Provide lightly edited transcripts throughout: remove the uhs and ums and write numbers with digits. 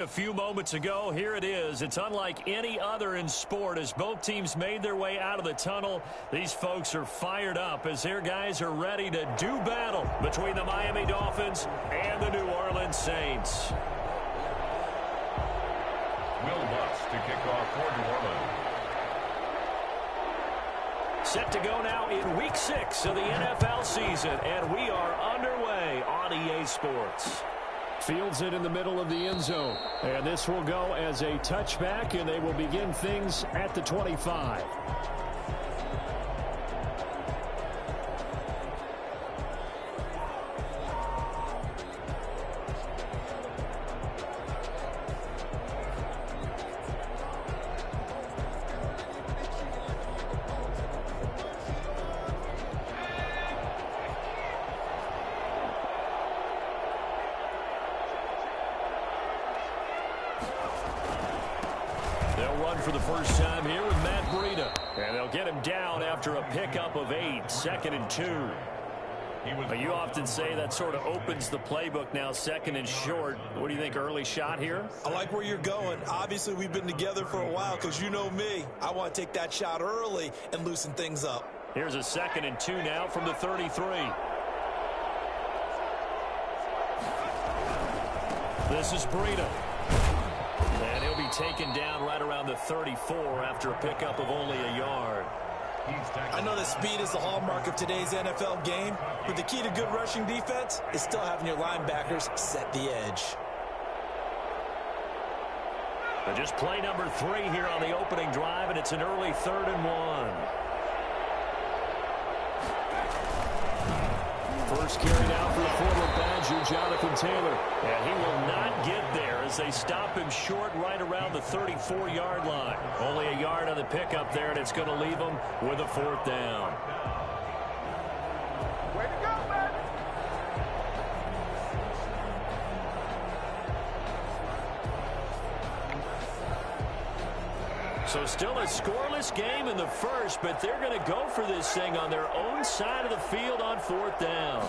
A few moments ago, here it is. It's unlike any other in sport as both teams made their way out of the tunnel. These folks are fired up as their guys are ready to do battle between the Miami Dolphins and the New Orleans Saints. Will Lutz to kick off for New Orleans. Set to go now in Week 6 of the NFL season, and we are underway on EA Sports. Fields it in the middle of the end zone. And this will go as a touchback, and they will begin things at the 25. For the first time here with Matt Breida. And they'll get him down after a pickup of 8, 2nd and 2. You often say that sort of opens the playbook now, 2nd and short. What do you think, early shot here? I like where you're going. Obviously, we've been together for a while because you know me. I want to take that shot early and loosen things up. Here's a 2nd and 2 now from the 33. This is Breida. And he'll be taken down right around the 34 after a pickup of only a yard. I know that speed is the hallmark of today's NFL game, but the key to good rushing defense is still having your linebackers set the edge. But just play number 3 here on the opening drive, and it's an early 3rd and 1. First carry now for the former Badger, Jonathan Taylor. And he will not get there as they stop him short right around the 34-yard line. Only a yard on the pickup there, and it's going to leave him with a 4th down. Way to go, man! So still a scoreless game in the first, but they're going to go for this thing on their own side of the field on 4th down.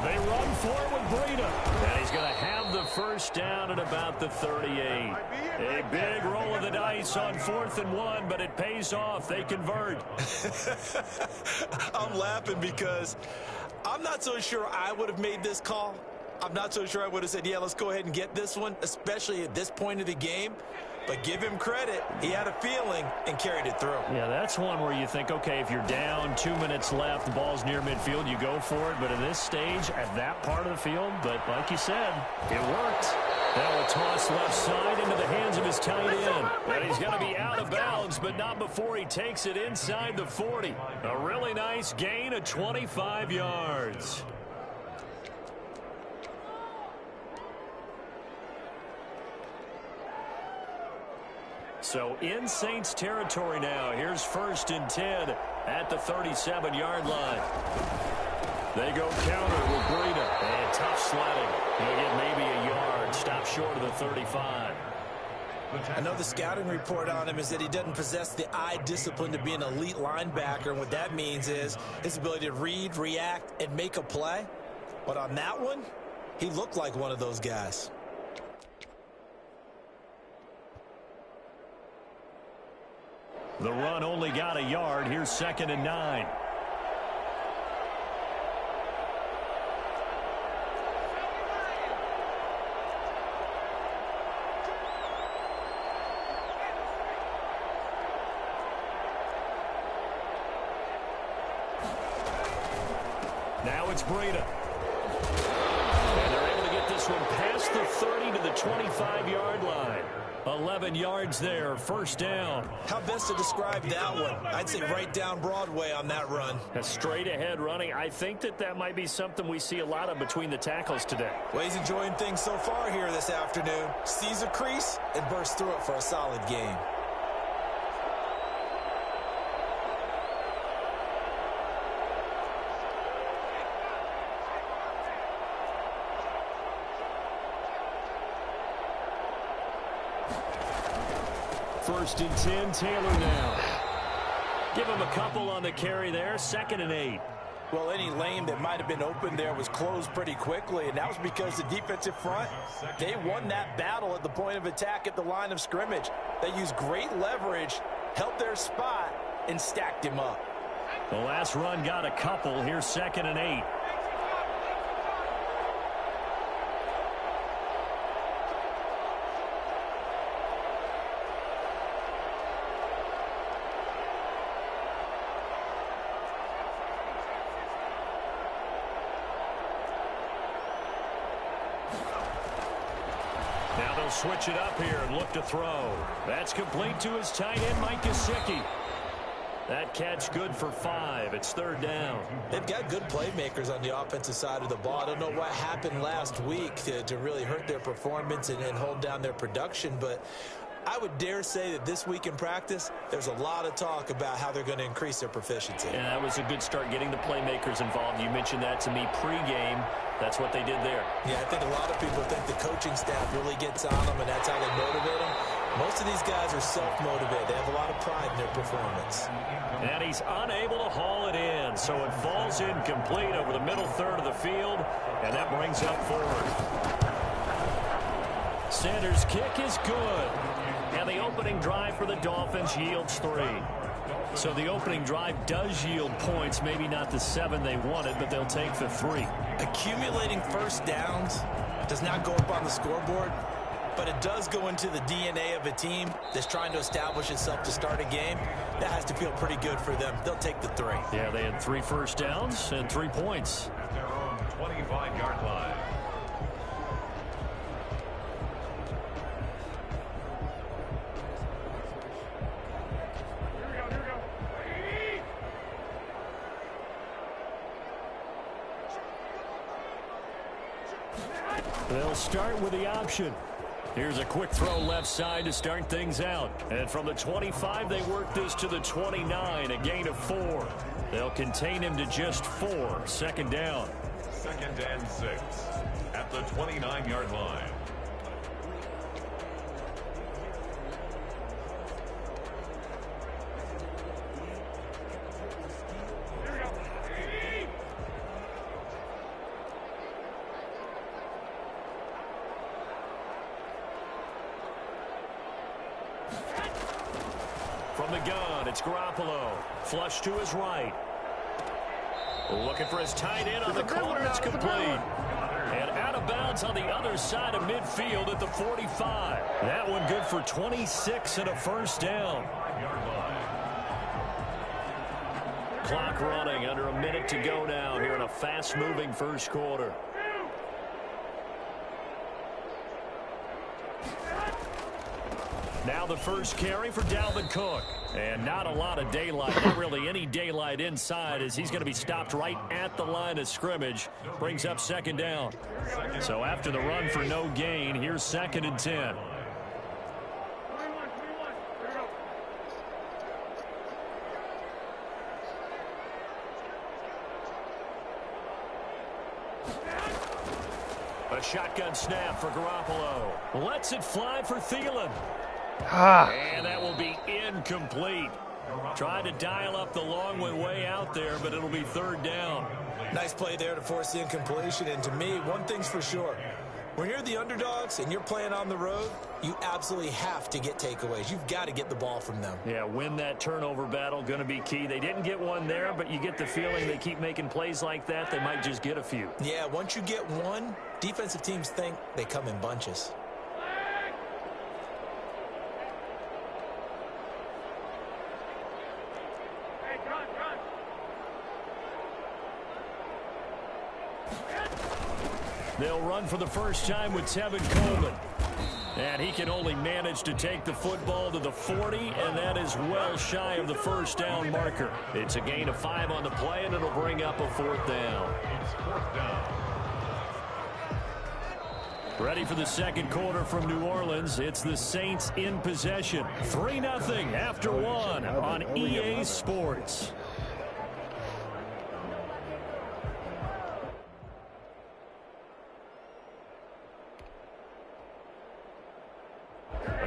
They run for it with Breida, and he's going to have the first down at about the 38. A big roll of the dice on 4th and 1, but it pays off. They convert. I'm laughing because I'm not so sure I would have made this call. I'm not so sure I would have said, yeah, let's go ahead and get this one, especially at this point of the game. But give him credit. He had a feeling and carried it through. Yeah, that's one where you think, okay, if you're down, 2 minutes left, the ball's near midfield, you go for it. But at this stage, at that part of the field, but like you said, it worked. Now a toss left side into the hands of his tight end. And he's going to be out of bounds, but not before he takes it inside the 40. A really nice gain of 25 yards. So in Saints territory now. Here's 1st and 10 at the 37-yard line. They go counter with Breida. And tough sledding. He'll get maybe a yard. Stop short of the 35. Another scouting report on him is that he doesn't possess the eye discipline to be an elite linebacker. And what that means is his ability to read, react, and make a play. But on that one, he looked like one of those guys. The run only got a yard. Here's 2nd and 9. Now it's Breida. And they're able to get this one past the 30 to the 25-yard line. 11 yards there, 1st down. How best to describe that one? I'd say right down Broadway on that run. A straight-ahead running. I think that might be something we see a lot of between the tackles today. Well, he's enjoying things so far here this afternoon. Sees a crease and bursts through it for a solid game. First and 10, Taylor now. Give him a couple on the carry there, 2nd and 8. Well, any lane that might have been open there was closed pretty quickly, and that was because the defensive front, they won that battle at the point of attack at the line of scrimmage. They used great leverage, held their spot, and stacked him up. The last run got a couple. Here's 2nd and 8. Now they'll switch it up here and look to throw. That's complete to his tight end, Mike Gesicki. That catch good for 5. It's 3rd down. They've got good playmakers on the offensive side of the ball. I don't know what happened last week to really hurt their performance and hold down their production, but I would dare say that this week in practice, there's a lot of talk about how they're going to increase their proficiency. And that was a good start getting the playmakers involved. You mentioned that to me pregame. That's what they did there. Yeah, I think a lot of people think the coaching staff really gets on them, and that's how they motivate them. Most of these guys are self-motivated. They have a lot of pride in their performance. And he's unable to haul it in, so it falls incomplete over the middle third of the field, and that brings up 4th. Sanders' kick is good. And the opening drive for the Dolphins yields 3. So the opening drive does yield points, maybe not the 7 they wanted, but they'll take the 3. Accumulating first downs does not go up on the scoreboard, but it does go into the DNA of a team that's trying to establish itself to start a game. That has to feel pretty good for them. They'll take the 3. Yeah, they had 3 first downs and 3 points. At their own 25-yard line. They'll start with the option. Here's a quick throw left side to start things out. And from the 25, they work this to the 29, a gain of 4. They'll contain him to just 4. 2nd down. 2nd and 6 at the 29-yard line. From the gun, it's Garoppolo. Flush to his right. Looking for his tight end on the corner. It's complete. And out of bounds on the other side of midfield at the 45. That one good for 26 and a 1st down. Clock running, under a minute to go now here in a fast-moving 1st quarter. Now the first carry for Dalvin Cook. And not a lot of daylight, not really any daylight inside, as he's going to be stopped right at the line of scrimmage. Brings up 2nd down. So after the run for no gain, here's 2nd and 10. A shotgun snap for Garoppolo. Lets it fly for Thielen. And that will be incomplete. Tried to dial up the long one way out there, but it'll be 3rd down. Nice play there to force the incompletion. And to me, one thing's for sure. When you're the underdogs and you're playing on the road, you absolutely have to get takeaways. You've got to get the ball from them. Yeah, win that turnover battle, going to be key. They didn't get one there, but you get the feeling they keep making plays like that, they might just get a few. Yeah, once you get one, defensive teams think they come in bunches. They'll run for the first time with Tevin Coleman. And he can only manage to take the football to the 40, and that is well shy of the 1st down marker. It's a gain of 5 on the play, and it'll bring up a 4th down. It's 4th down. Ready for the 2nd quarter from New Orleans. It's the Saints in possession. 3-0 after 1 on EA Sports.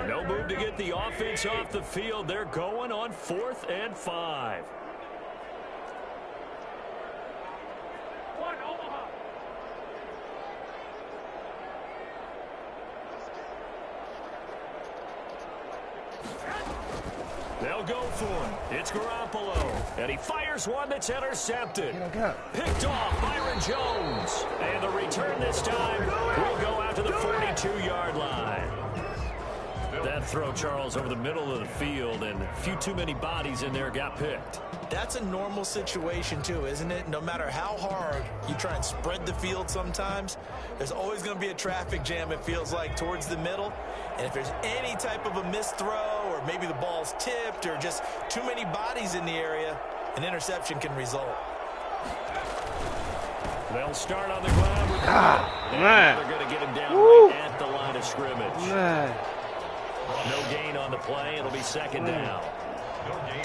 No move to get the offense off the field. They're going on 4th and 5. They'll go for it. It's Garoppolo. And he fires one that's intercepted. Picked off Byron Jones. And the return this time will go out to the 42-yard line. That throw, Charles, over the middle of the field, and a few too many bodies in there got picked. That's a normal situation, too, isn't it? No matter how hard you try and spread the field sometimes, there's always going to be a traffic jam, it feels like, towards the middle. And if there's any type of a missed throw, or maybe the ball's tipped, or just too many bodies in the area, an interception can result. They'll start on the ground with they're going to get him down right at the line of scrimmage. No gain on the play. It'll be second down.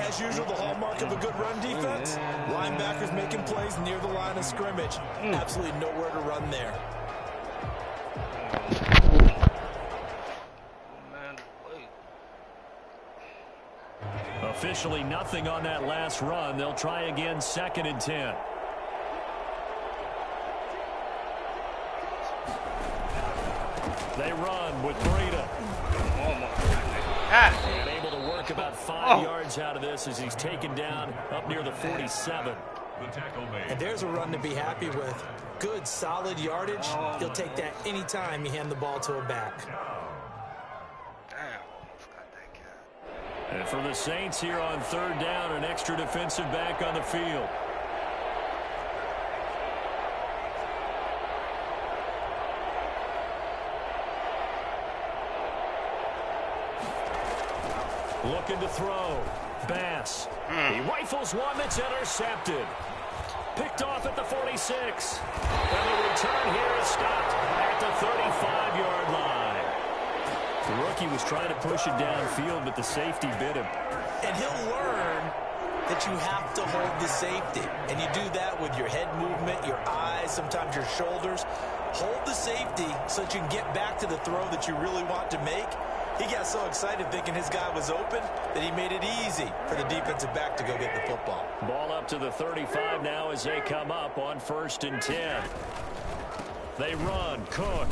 As usual, the hallmark of a good run defense, linebackers making plays near the line of scrimmage. Absolutely nowhere to run there. Officially nothing on that last run. They'll try again, 2nd and 10. They run with Breida. And able to work about 5 yards out of this as he's taken down up near the 47. And there's a run to be happy with. Good, solid yardage. He'll take that any time you hand the ball to a back. And for the Saints here on 3rd down, an extra defensive back on the field. Looking to throw. Bass. He rifles one that's intercepted. Picked off at the 46. And the return here is stopped at the 35-yard line. The rookie was trying to push it downfield, but the safety bit him. And he'll learn that you have to hold the safety. And you do that with your head movement, your eyes, sometimes your shoulders. Hold the safety so that you can get back to the throw that you really want to make. He got so excited thinking his guy was open that he made it easy for the defensive back to go get the football. Ball up to the 35 now as they come up on 1st and 10. They run. Cook.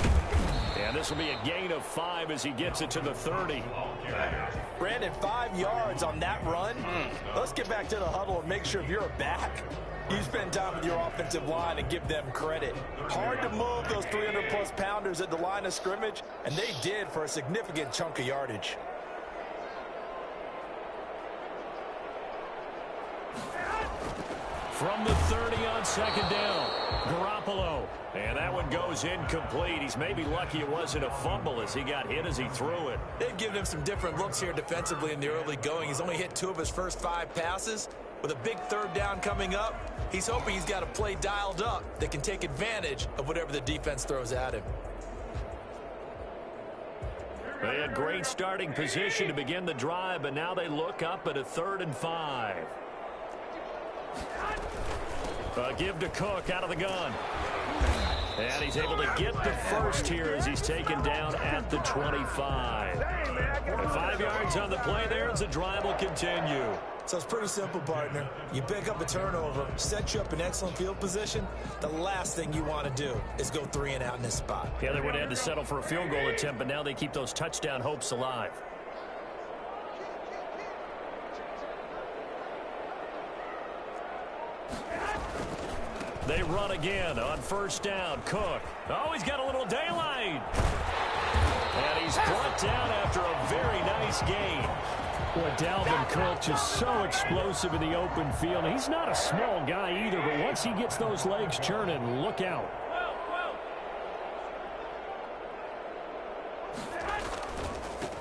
And this will be a gain of 5 as he gets it to the 30. Brandon, 5 yards on that run. Let's get back to the huddle and make sure if you're a back, you spend time with your offensive line and give them credit. Hard to move those 300-plus pounders at the line of scrimmage, and they did for a significant chunk of yardage. From the 30 on 2nd down, Garoppolo. And that one goes incomplete. He's maybe lucky it wasn't a fumble as he got hit as he threw it. They've given him some different looks here defensively in the early going. He's only hit 2 of his first 5 passes. With a big 3rd down coming up, he's hoping he's got a play dialed up that can take advantage of whatever the defense throws at him. They had great starting position to begin the drive, but now they look up at a 3rd and 5. Give to Cook out of the gun. And he's able to get the first here as he's taken down at the 25. 5 yards on the play there as the drive will continue. So it's pretty simple, partner. You pick up a turnover, set you up in excellent field position. The last thing you want to do is go 3 and out in this spot. Yeah, they would have had to settle for a field goal attempt, but now they keep those touchdown hopes alive. They run again on 1st down. Cook. Oh, he's got a little daylight. And he's brought down after a very nice gain. Boy, Dalvin Cook just so explosive in the open field. He's not a small guy either, but once he gets those legs churning, look out.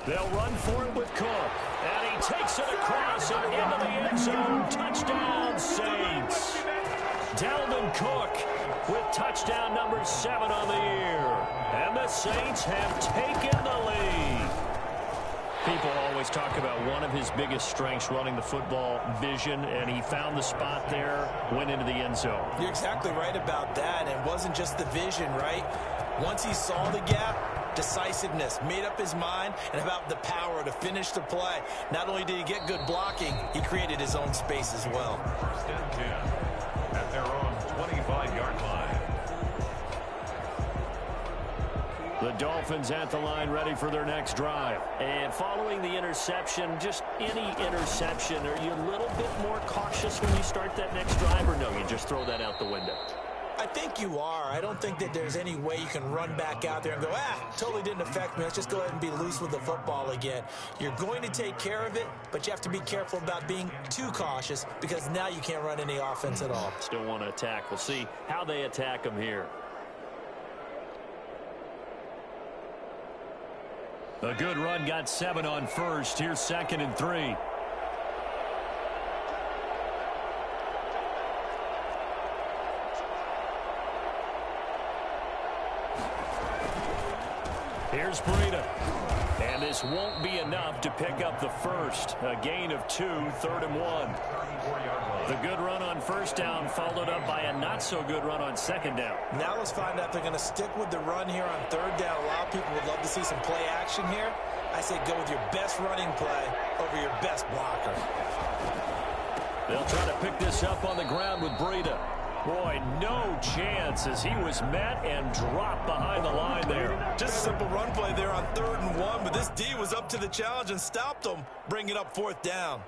They'll run for it with Cook. And he takes it across and into the end zone. Touchdown, Saints. Dalvin Cook with touchdown number 7 on the year. And the Saints have taken the lead. People always talk about one of his biggest strengths running the football, vision, and he found the spot there, went into the end zone. You're exactly right about that. And it wasn't just the vision, right? Once he saw the gap, decisiveness, made up his mind, and about the power to finish the play. Not only did he get good blocking, he created his own space as well. 1st and 10 at their own 25-yard line. The Dolphins at the line ready for their next drive. And following the interception, just any interception, are you a little bit more cautious when you start that next drive, or no, you just throw that out the window? I think you are. I don't think that there's any way you can run back out there and go, totally didn't affect me. Let's just go ahead and be loose with the football again. You're going to take care of it, but you have to be careful about being too cautious because now you can't run any offense at all. Still want to attack. We'll see how they attack them here. A good run got 7 on first. Here's 2nd and 3. Here's Breida. And this won't be enough to pick up the first. A gain of 2, 3rd and 1. The good run on first down followed up by a not-so-good run on 2nd down. Now let's find out if they're going to stick with the run here on 3rd down. A lot of people would love to see some play action here. I say go with your best running play over your best blocker. They'll try to pick this up on the ground with Breida. Boy, no chance as he was met and dropped behind the line there. Just a simple run play there on 3rd and 1, but this D was up to the challenge and stopped him, bringing up 4th down.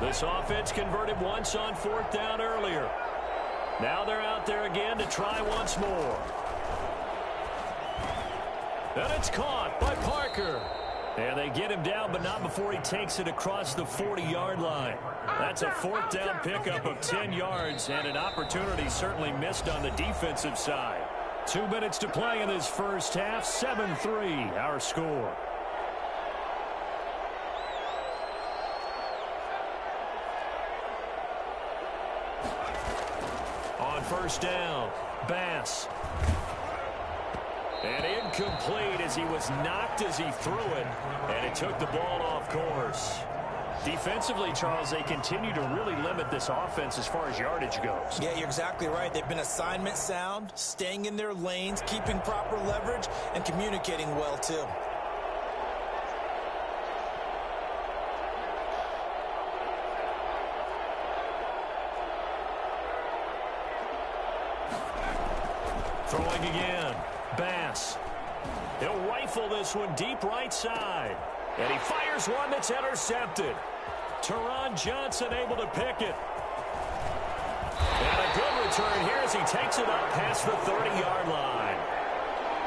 This offense converted once on 4th down earlier. Now they're out there again to try once more. And it's caught by Parker. And they get him down, but not before he takes it across the 40-yard line. That's a 4th down pickup of 10 yards, and an opportunity certainly missed on the defensive side. 2 minutes to play in this first half. 7-3, our score. On first down, Bass. And incomplete as he was knocked as he threw it, and it took the ball off course. Defensively, Charles, they continue to really limit this offense as far as yardage goes. Yeah, you're exactly right. They've been assignment sound, staying in their lanes, keeping proper leverage, and communicating well, too. Throwing again. Bass. He'll rifle this one deep right side. And he fires one that's intercepted. Teron Johnson able to pick it. And a good return here as he takes it up past the 30-yard line.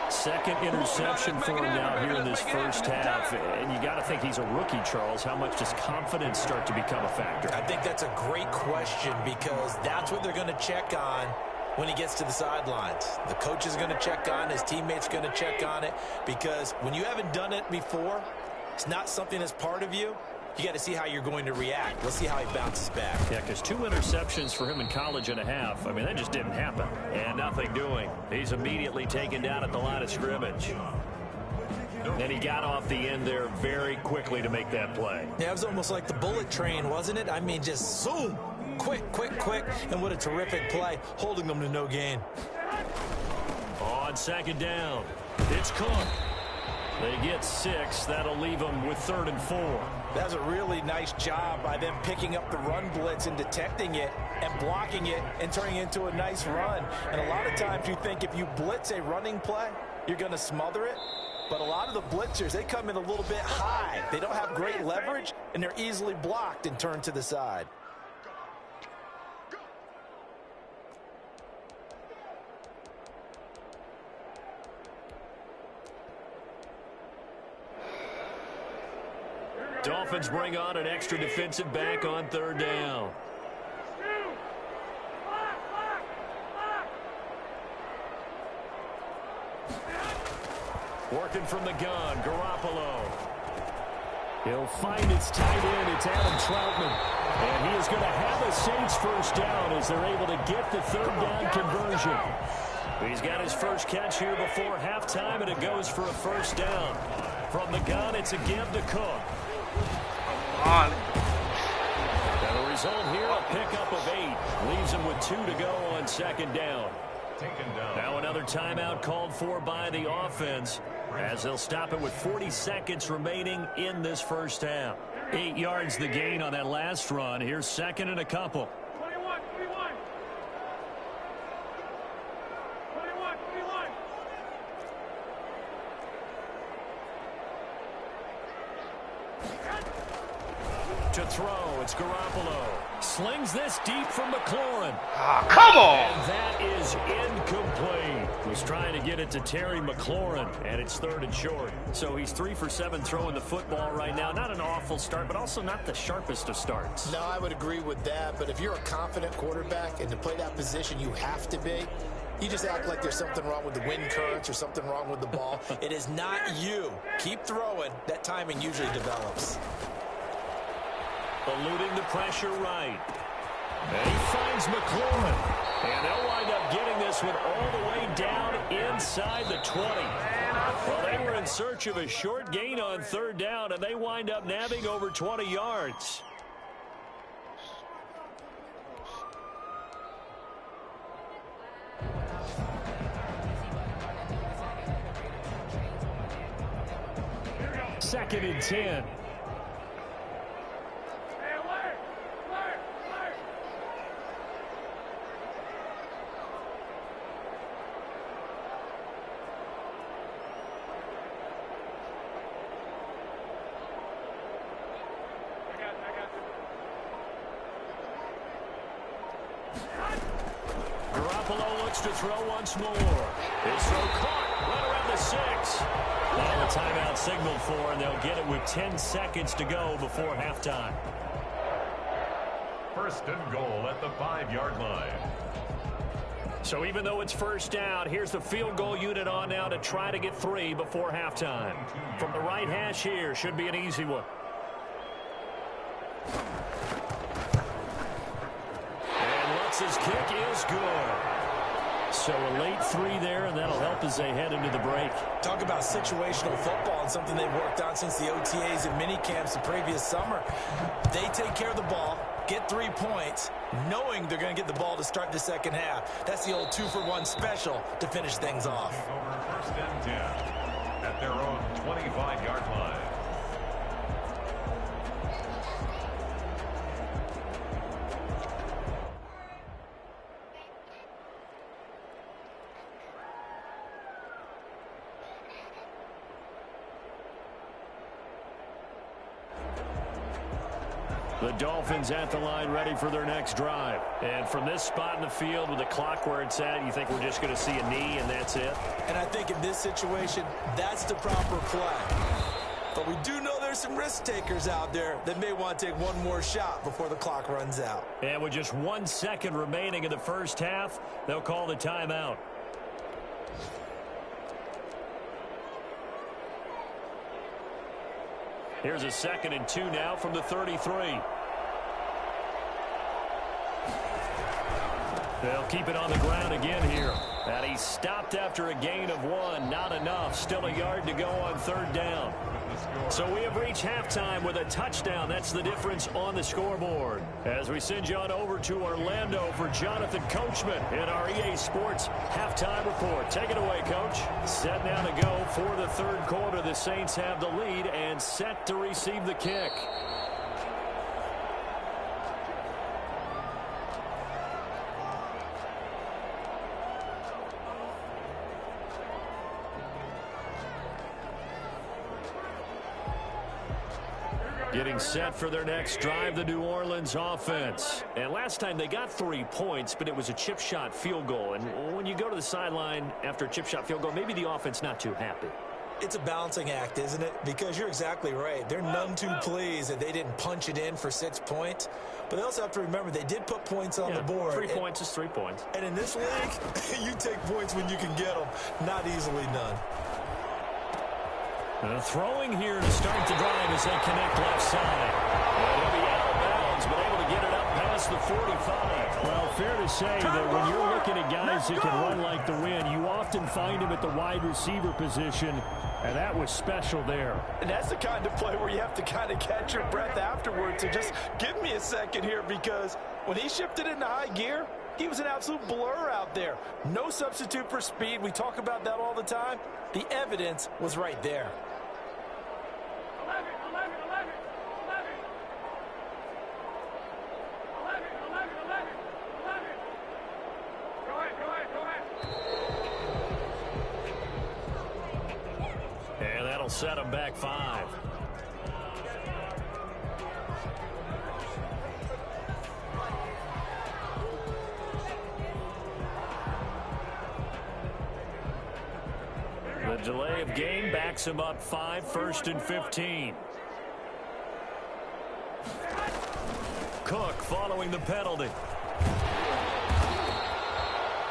2nd interception for him now here in this first half. And you got to think he's a rookie, Charles. How much does confidence start to become a factor? I think that's a great question because that's what they're going to check on when he gets to the sidelines. The coach is going to check on, his teammates going to check on it, because when you haven't done it before, it's not something that's part of you. You got to see how you're going to react. Let's see how he bounces back. Yeah, because 2 interceptions for him in college and a half. I mean, that just didn't happen. And nothing doing. He's immediately taken down at the line of scrimmage. And he got off the end there very quickly to make that play. Yeah, it was almost like the bullet train, wasn't it? I mean, just zoom. Quick, quick, quick. And what a terrific play, holding them to no gain. On 2nd down, it's Cook. They get 6. That'll leave them with 3rd and 4. That was a really nice job by them picking up the run blitz and detecting it and blocking it and turning it into a nice run. And a lot of times you think if you blitz a running play, you're going to smother it. But a lot of the blitzers, they come in a little bit high. They don't have great leverage, and they're easily blocked and turned to the side. Dolphins bring on an extra defensive back on 3rd down. Working from the gun, Garoppolo. He'll find his tight end. It's Adam Troutman. And he is going to have a Saints first down as they're able to get the 3rd down conversion. He's got his first catch here before halftime, and it goes for a first down. From the gun, it's a give to Cook. On. And the result here, a pickup of 8. Leaves him with 2 to go on 2nd down. Now another timeout called for by the offense as they'll stop it with 40 seconds remaining in this first half. 8 yards the gain on that last run. Here's 2nd and a couple. To throw, it's Garoppolo. Slings this deep from McLaurin. Come on! And that is incomplete. Was trying to get it to Terry McLaurin, and it's 3rd and short. So he's 3 for 7 throwing the football right now. Not an awful start, but also not the sharpest of starts. No, I would agree with that. But if you're a confident quarterback and to play that position, you have to be. You just act like there's something wrong with the wind currents or something wrong with the ball. It is not you. Keep throwing. That timing usually develops. Eluding the pressure right. And he finds McLaurin. And they'll wind up getting this one all the way down inside the 20. Well, they were in search of a short gain on 3rd down, and they wind up nabbing over 20 yards. Second and 10. Garoppolo looks to throw once more. His throw caught right around the 6. Now the timeout signaled for, and they'll get it with 10 seconds to go before halftime. 1st and goal at the 5-yard line. So even though it's 1st down, here's the field goal unit on now to try to get 3 before halftime. From the right hash here, should be an easy one. And Lutz's kick is good. So a late 3 there, and that'll help as they head into the break. Talk about situational football and something they've worked on since the OTAs and mini camps the previous summer. They take care of the ball, get 3 points, knowing they're going to get the ball to start the second half. That's the old 2-for-1 special to finish things off. Over 1st and 10 at their own 25-yard line. The Dolphins at the line ready for their next drive. And from this spot in the field with the clock where it's at, you think we're just going to see a knee and that's it? And I think in this situation, that's the proper play. But we do know there's some risk takers out there that may want to take one more shot before the clock runs out. And with just 1 second remaining in the 1st half, they'll call the timeout. Here's a 2nd and 2 now from the 33. They'll keep it on the ground again here. And he stopped after a gain of 1. Not enough. Still a yard to go on 3rd down. So we have reached halftime with a touchdown. That's the difference on the scoreboard. As we send you on over to Orlando for Jonathan Coachman in our EA Sports halftime report. Take it away, Coach. Set now to go for the 3rd quarter. The Saints have the lead and set to receive the kick. Getting set for their next drive, the New Orleans offense. And last time they got 3 points, but it was a chip shot field goal. And when you go to the sideline after a chip shot field goal, maybe the offense not too happy. It's a balancing act, isn't it? Because you're exactly right. They're none too pleased that they didn't punch it in for 6 points. But they also have to remember they did put points on the board. 3 points is 3 points. And in this league, you take points when you can get them. Not easily done. Throwing here to start the drive as they connect left side. He'll be out of bounds, but able to get it up past the 45. Well, fair to say that when you're looking at guys that can run like the wind, you often find them at the wide receiver position, and that was special there. And that's the kind of play where you have to kind of catch your breath afterwards and just give me a second here, because when he shifted into high gear, he was an absolute blur out there. No substitute for speed. We talk about that all the time. The evidence was right there. 11. Go ahead. And that'll set him back 5. The delay of game backs him up 5, 1st and 15. Cook following the penalty.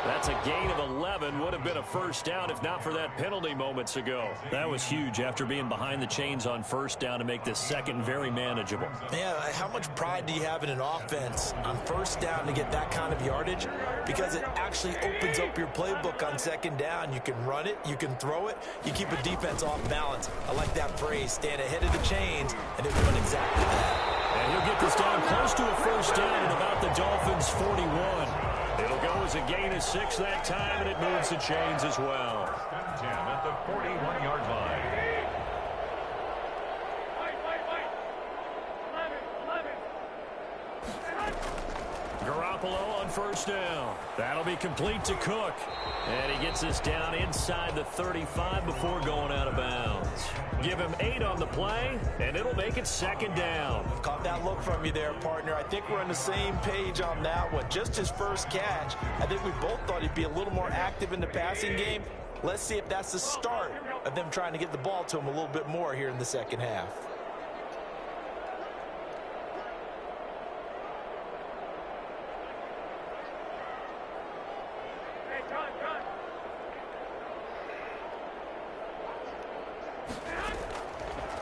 That's a gain of 11. Would have been a first down if not for that penalty moments ago. That was huge after being behind the chains on first down to make this second very manageable. Yeah, how much pride do you have in an offense on first down to get that kind of yardage? Because it actually opens up your playbook on second down. You can run it, you can throw it, you keep a defense off balance. I like that phrase, stand ahead of the chains, and they're doing exactly that. And he'll get this down close to a first down at about the Dolphins' 41. It'll go as a gain of 6 that time, and it moves the chains as well. 10 at the 41-yard line. Garoppolo on first down. That'll be complete to Cook. And he gets us down inside the 35 before going out of bounds. Give him 8 on the play, and it'll make it second down. Caught that look from you there, partner. I think we're on the same page on that one. Just his first catch. I think we both thought he'd be a little more active in the passing game. Let's see if that's the start of them trying to get the ball to him a little bit more here in the second half.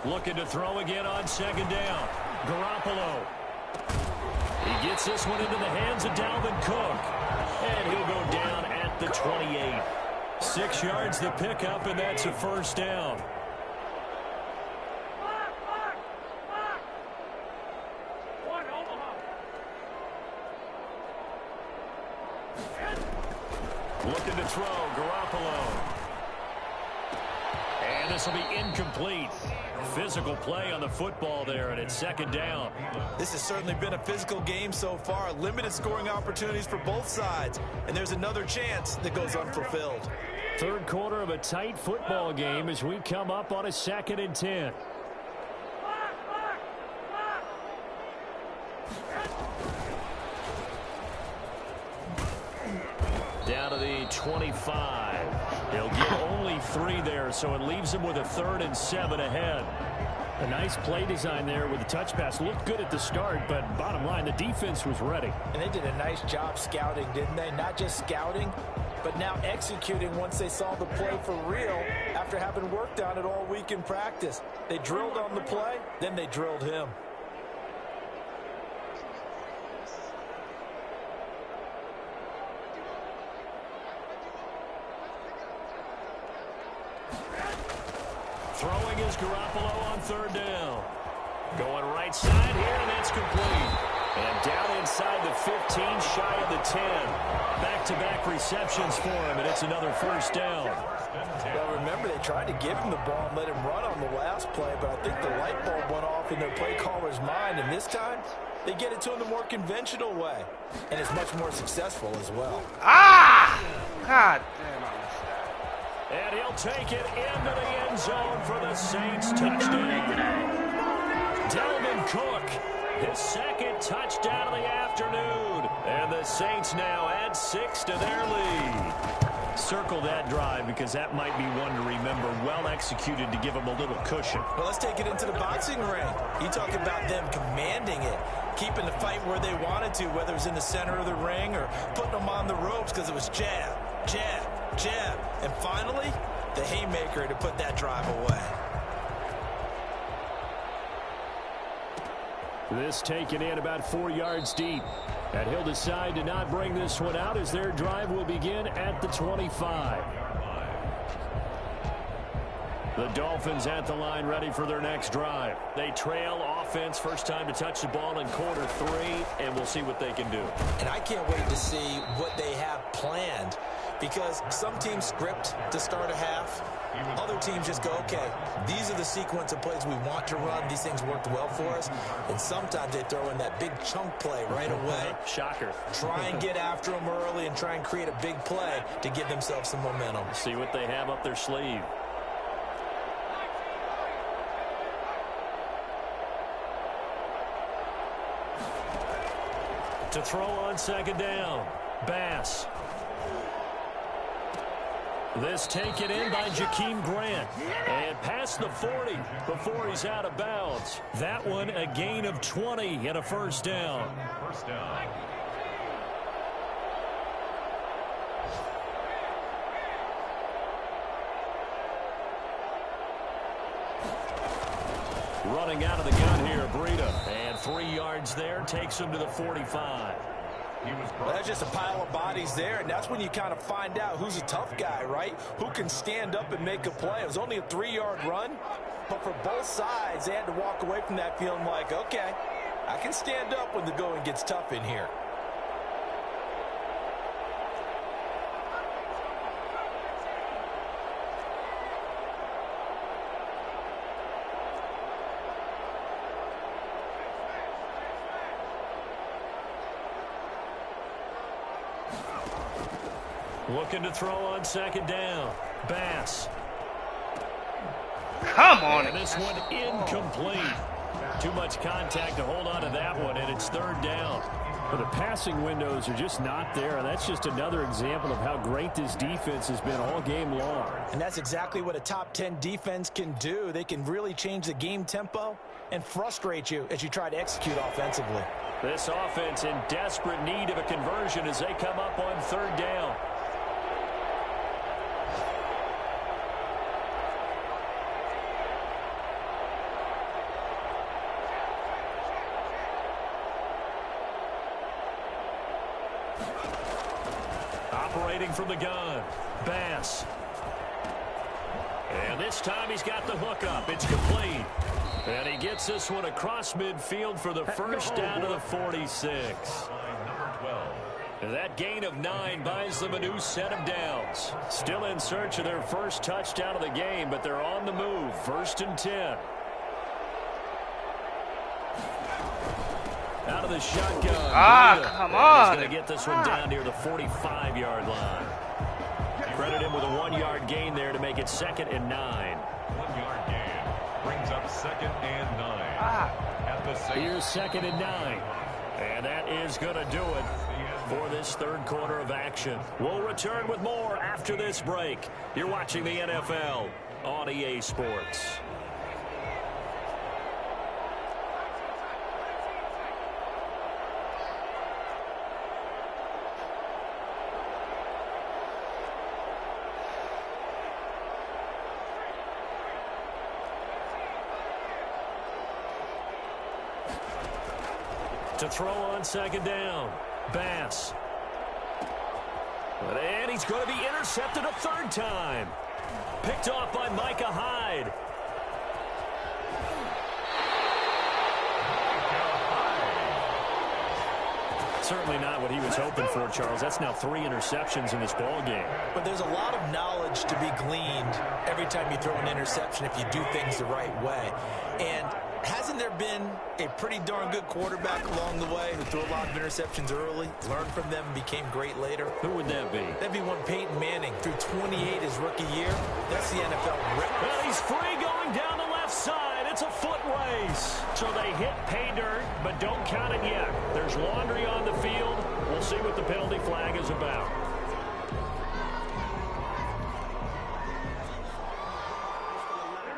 Looking to throw again on second down. Garoppolo. He gets this one into the hands of Dalvin Cook. And he'll go down at the 28. 6 yards the pickup, and that's a first down. Looking to throw, Garoppolo. And this will be incomplete. Physical play on the football there, and it's second down. This has certainly been a physical game so far. Limited scoring opportunities for both sides. And there's another chance that goes unfulfilled. Third quarter of a tight football game as we come up on a 2nd and 10. Down to the 25. He'll get only 3 there, so it leaves him with a 3rd and 7 ahead. A nice play design there with the touch pass. Looked good at the start, but bottom line, the defense was ready. And they did a nice job scouting, didn't they? Not just scouting, but now executing once they saw the play for real after having worked on it all week in practice. They drilled on the play, then they drilled him. Throwing is Garoppolo on 3rd down. Going right side here, and that's complete. And down inside the 15, shy of the 10. Back-to-back receptions for him, and it's another first down. Well, remember, they tried to give him the ball and let him run on the last play, but I think the light bulb went off in their play caller's mind, and this time, they get it to him the more conventional way. And it's much more successful as well. Ah! God damn, I missed that. And he'll take it into the end zone for the Saints touchdown. Dalvin Cook, his 2nd touchdown of the afternoon. And the Saints now add 6 to their lead. Circle that drive because that might be one to remember. Well executed to give them a little cushion. Well, let's take it into the boxing ring. You talk about them commanding it, keeping the fight where they wanted to, whether it was in the center of the ring or putting them on the ropes because it was jab, jab, jab. And finally, the haymaker to put that drive away. This taken in about 4 yards deep. And he'll decide to not bring this one out as their drive will begin at the 25. The Dolphins at the line ready for their next drive. They trail offense, first time to touch the ball in quarter 3, and we'll see what they can do. And I can't wait to see what they have planned because some teams script to start a half. Other teams just go, okay, these are the sequence of plays we want to run. These things worked well for us. And sometimes they throw in that big chunk play right away. Shocker. Try and get after them early and try and create a big play to give themselves some momentum. See what they have up their sleeve. To throw on second down, Bass. This taken in by Jakeem Grant. And past the 40 before he's out of bounds. That one a gain of 20 and a first down. First down. Running out of the gun here, Breida. And 3 yards there takes him to the 45. Well, that's just a pile of bodies there, and that's when you kind of find out who's a tough guy, right? Who can stand up and make a play. It was only a 3-yard run, but for both sides, they had to walk away from that feeling like, okay, I can stand up when the going gets tough in here. Looking to throw on second down. Bass. Come on. And this one incomplete. Too much contact to hold on to that one, and it's third down. Well, the passing windows are just not there. That's just another example of how great this defense has been all game long. And that's exactly what a top 10 defense can do. They can really change the game tempo and frustrate you as you try to execute offensively. This offense in desperate need of a conversion as they come up on third down. Operating from the gun, Bass. And this time he's got the hook up. It's complete. And he gets this one across midfield for the first down to the 46. Number 12. That gain of 9 buys them a new set of downs. Still in search of their first touchdown of the game, but they're on the move. 1st and 10. Out of the shotgun. Come on. He's going to get this one down near the 45-yard line. Credit him with a 1-yard gain there to make it 2nd and 9. 1-yard gain brings up 2nd and 9. At the same. Here's 2nd and 9. And that is going to do it for this third quarter of action. We'll return with more after this break. You're watching the NFL on EA Sports. To throw on second down, Bass. And he's going to be intercepted a third time. Picked off by Micah Hyde. Certainly not what he was hoping for, Charles. That's now 3 interceptions in this ball game. But there's a lot of knowledge to be gleaned every time you throw an interception if you do things the right way. And hasn't there been a pretty darn good quarterback along the way who threw a lot of interceptions early, learned from them, became great later? Who would that be? That'd be one Peyton Manning. Threw 28 his rookie year. That's the NFL record. Well, he's free going down the left side. It's a foot race. So they hit pay dirt, but don't count it yet. There's laundry on the field. We'll see what the penalty flag is about.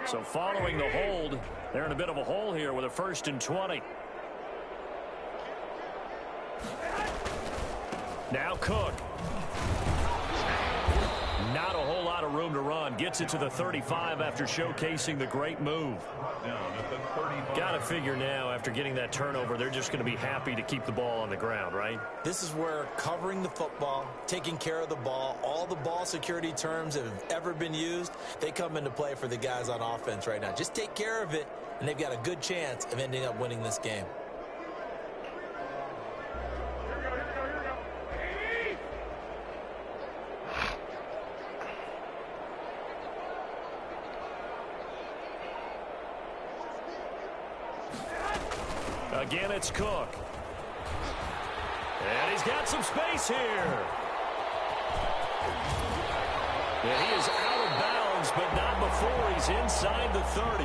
So following the hold, they're in a bit of a hole here with a 1st and 20. Now Cook. Not a whole lot of room to run. Gets it to the 35 after showcasing the great move. Down at the 35. Got to figure now after getting that turnover, they're just going to be happy to keep the ball on the ground, right? This is where covering the football, taking care of the ball, all the ball security terms that have ever been used, they come into play for the guys on offense right now. Just take care of it, and they've got a good chance of ending up winning this game. Again, it's Cook. And he's got some space here. And he is out of bounds, but not before he's inside the 30.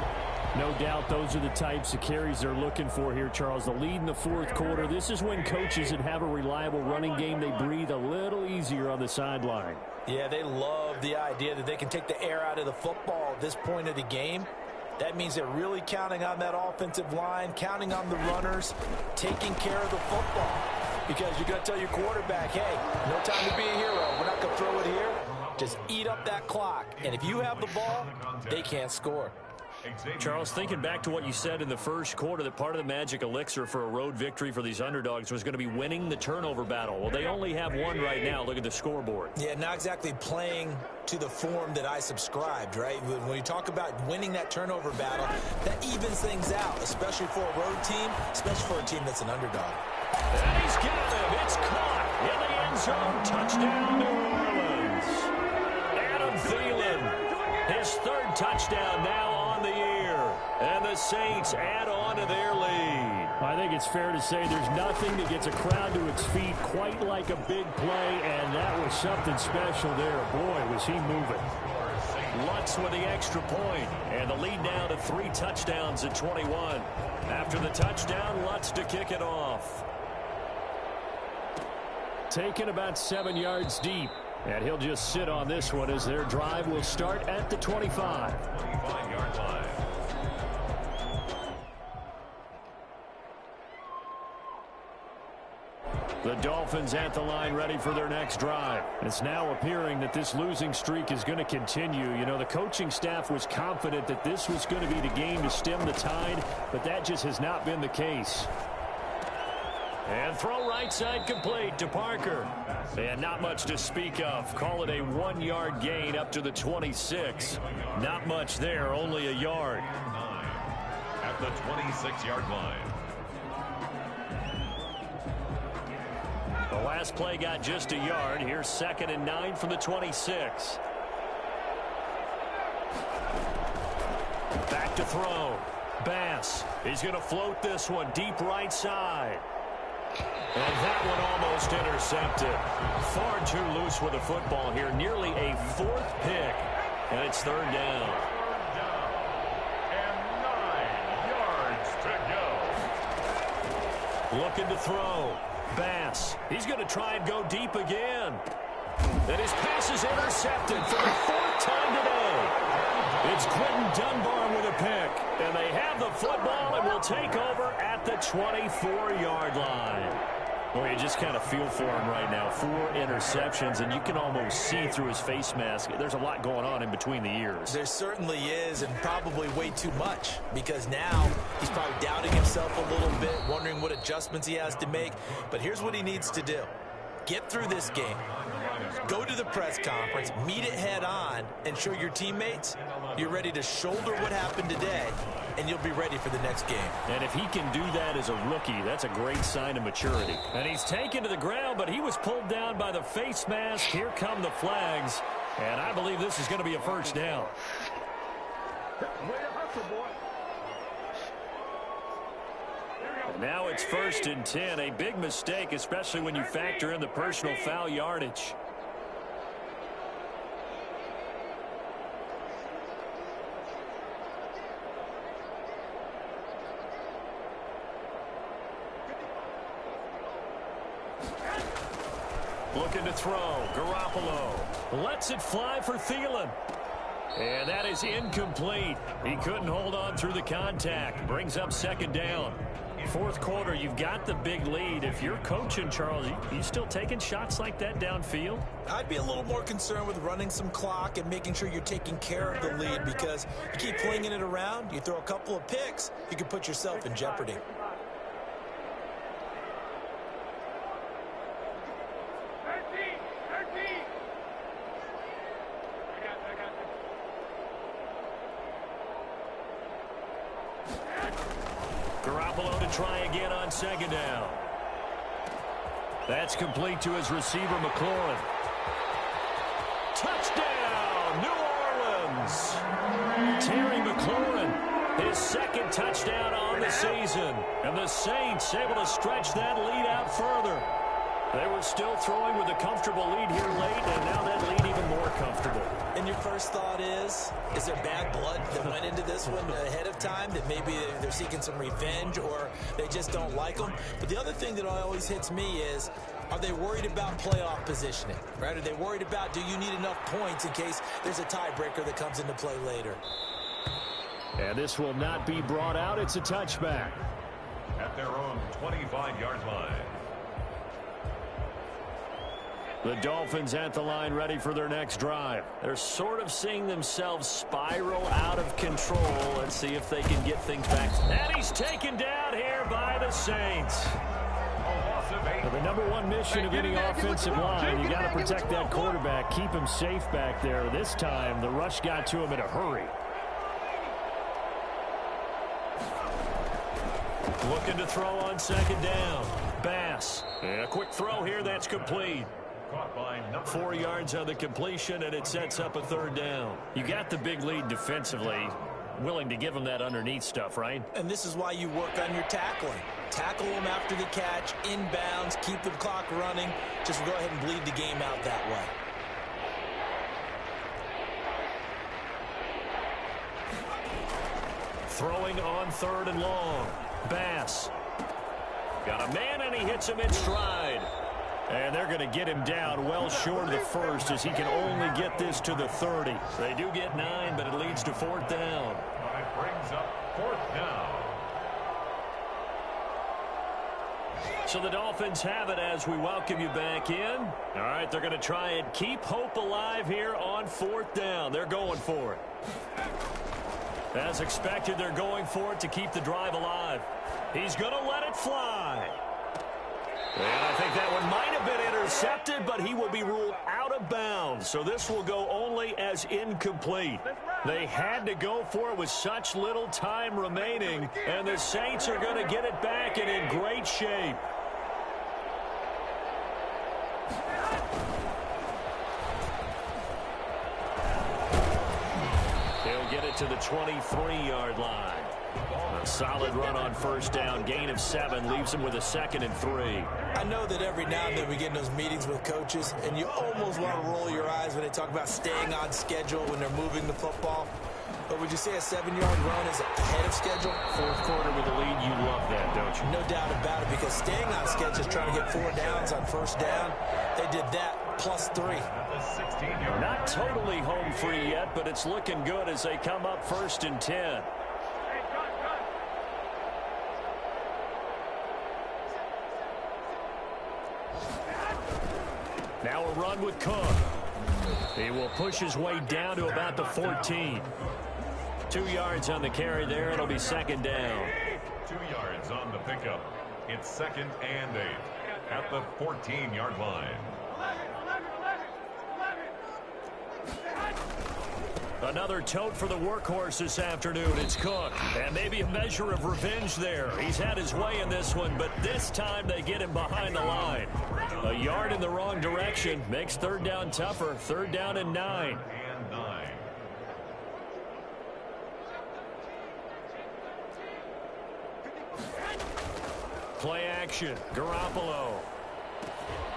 No doubt those are the types of carries they're looking for here, Charles. The lead in the fourth quarter. This is when coaches that have a reliable running game, they breathe a little easier on the sideline. Yeah, they love the idea that they can take the air out of the football at this point of the game. That means they're really counting on that offensive line, counting on the runners, taking care of the football. Because you're going to tell your quarterback, hey, no time to be a hero. We're not going to throw it here. Just eat up that clock. And if you have the ball, they can't score. Charles, thinking back to what you said in the first quarter, that part of the magic elixir for a road victory for these underdogs was going to be winning the turnover battle. Well, they only have one right now. Look at the scoreboard. Yeah, not exactly playing to the form that I subscribed, right? When you talk about winning that turnover battle, that evens things out, especially for a road team, especially for a team that's an underdog. And he's got him. It's caught in the end zone. Touchdown, New Orleans. Adam Thielen, his third touchdown now on the year. And the Saints add on to their lead. I think it's fair to say there's nothing that gets a crowd to its feet quite like a big play, and that was something special there. Boy, was he moving. Lutz with the extra point, and the lead now to 3 touchdowns at 21. After the touchdown, Lutz to kick it off. Taken about 7 yards deep, and he'll just sit on this one as their drive will start at the 25. 25-yard line. The Dolphins at the line ready for their next drive. It's now appearing that this losing streak is going to continue. You know, the coaching staff was confident that this was going to be the game to stem the tide, but that just has not been the case. And throw right side complete to Parker. And not much to speak of. Call it a 1-yard gain up to the 26. Not much there, only a yard. At the 26-yard line. The last play got just a yard. Here's 2nd and 9 from the 26. Back to throw. Bass. He's going to float this one deep right side. And that one almost intercepted. Far too loose with the football here. Nearly a 4th pick. And it's 3rd down. And 9 yards to go. Looking to throw. Bass. He's going to try and go deep again. And his pass is intercepted for the 4th time today. It's Quentin Dunbar with a pick. And they have the football and will take over at the 24-yard line. Boy, you just kind of feel for him right now. 4 interceptions, and you can almost see through his face mask. There's a lot going on in between the ears. There certainly is, and probably way too much, because now he's probably doubting himself a little bit, wondering what adjustments he has to make. But here's what he needs to do. Get through this game. Go to the press conference, meet it head on, and show your teammates you're ready to shoulder what happened today, and you'll be ready for the next game. And if he can do that as a rookie, that's a great sign of maturity. And he's taken to the ground, but he was pulled down by the face mask. Here come the flags, and I believe this is going to be a first down. And now it's 1st and 10, a big mistake, especially when you factor in the personal foul yardage. Looking to throw. Garoppolo lets it fly for Thielen. And that is incomplete. He couldn't hold on through the contact. Brings up 2nd down. 4th quarter, you've got the big lead. If you're coaching, Charles, you still taking shots like that downfield? I'd be a little more concerned with running some clock and making sure you're taking care of the lead, because you keep flinging it around, you throw a couple of picks, you could put yourself in jeopardy. Garoppolo to try again on 2nd down. That's complete to his receiver, McLaurin. Touchdown, New Orleans. Terry McLaurin, his 2nd touchdown on the season. And the Saints able to stretch that lead out further. They were still throwing with a comfortable lead here late, and now that lead even more comfortable. And your first thought is there bad blood that went into this one ahead of time, that maybe they're seeking some revenge or they just don't like them? But the other thing that always hits me is, Are they worried about playoff positioning? Right? Are they worried about, do you need enough points in case there's a tiebreaker that comes into play later? And this will not be brought out. It's a touchback. At their own 25-yard line. The Dolphins at the line, ready for their next drive. They're sort of seeing themselves spiral out of control. Let's see if they can get things back. And he's taken down here by the Saints. Well, the number one mission of any offensive line, you got to protect that quarterback, keep him safe back there. This time, the rush got to him in a hurry. Looking to throw on second down. Bass. And a quick throw here that's complete. 4 yards on the completion, and it sets up a third down. You got the big lead defensively. Willing to give them that underneath stuff, right? And this is why you work on your tackling. Tackle them after the catch, inbounds, keep the clock running. Just go ahead and bleed the game out that way. Throwing on third and long. Bass. Got a man, and he hits him in stride. And they're going to get him down well short of the first as he can only get this to the 30. They do get 9, but it leads to fourth down. It brings up fourth down. So the Dolphins have it as we welcome you back in. All right, they're going to try and keep hope alive here on fourth down. They're going for it. As expected, they're going for it to keep the drive alive. He's going to let it fly. And I think that one might have been intercepted, but he will be ruled out of bounds. So this will go only as incomplete. They had to go for it with such little time remaining, and the Saints are going to get it back and in great shape. He'll get it to the 23-yard line. A solid run on first down. Gain of 7 leaves him with a 2nd and 3. I know that every now and then we get in those meetings with coaches, and you almost want to roll your eyes when they talk about staying on schedule when they're moving the football. But would you say a 7-yard run is ahead of schedule? Fourth quarter with a lead, you love that, don't you? No doubt about it, because staying on schedule is trying to get 4 downs on first down. They did that plus 3. Not totally home free yet, but it's looking good as they come up 1st and 10. Now a run with Cook. He will push his way down to about the 14. 2 yards on the carry there. It'll be 2nd down. 2 yards on the pickup. It's 2nd and 8 at the 14-yard line. Another tote for the workhorse this afternoon. It's Cook. And maybe a measure of revenge there. He's had his way in this one, but this time they get him behind the line. A yard in the wrong direction makes third down tougher. 3rd down and 9. Play action. Garoppolo.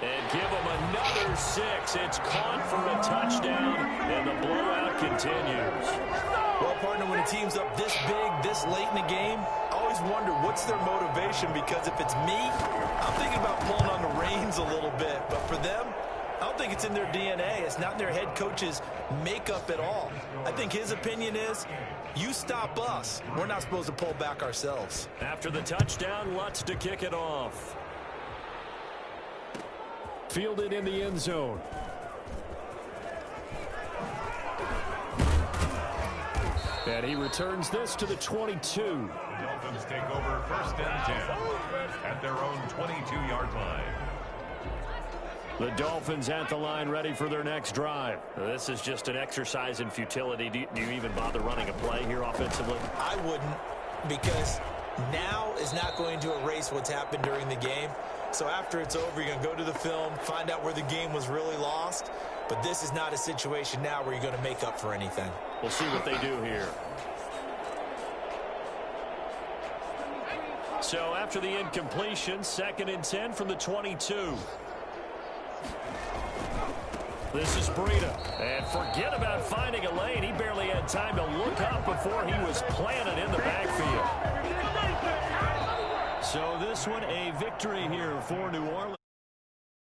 And give him another 6. It's caught for a touchdown, and the blowout continues. Well, partner, when a team's up this big, this late in the game, I always wonder what's their motivation, because if it's me, I'm thinking about pulling on the reins a little bit. But for them, I don't think it's in their DNA. It's not in their head coach's makeup at all. I think his opinion is, you stop us. We're not supposed to pull back ourselves. After the touchdown, Lutz to kick it off. Fielded in the end zone. And he returns this to the 22. The Dolphins take over 1st and 10 at their own 22-yard line. The Dolphins at the line, ready for their next drive. This is just an exercise in futility. Do you even bother running a play here offensively? I wouldn't, because now is not going to erase what's happened during the game. So after it's over, you're going to go to the film, find out where the game was really lost. But this is not a situation now where you're going to make up for anything. We'll see what they do here. So after the incompletion, 2nd and 10 from the 22. This is Breida. And forget about finding a lane. He barely had time to look up before he was planted in the backfield. So this one, a victory here for New Orleans.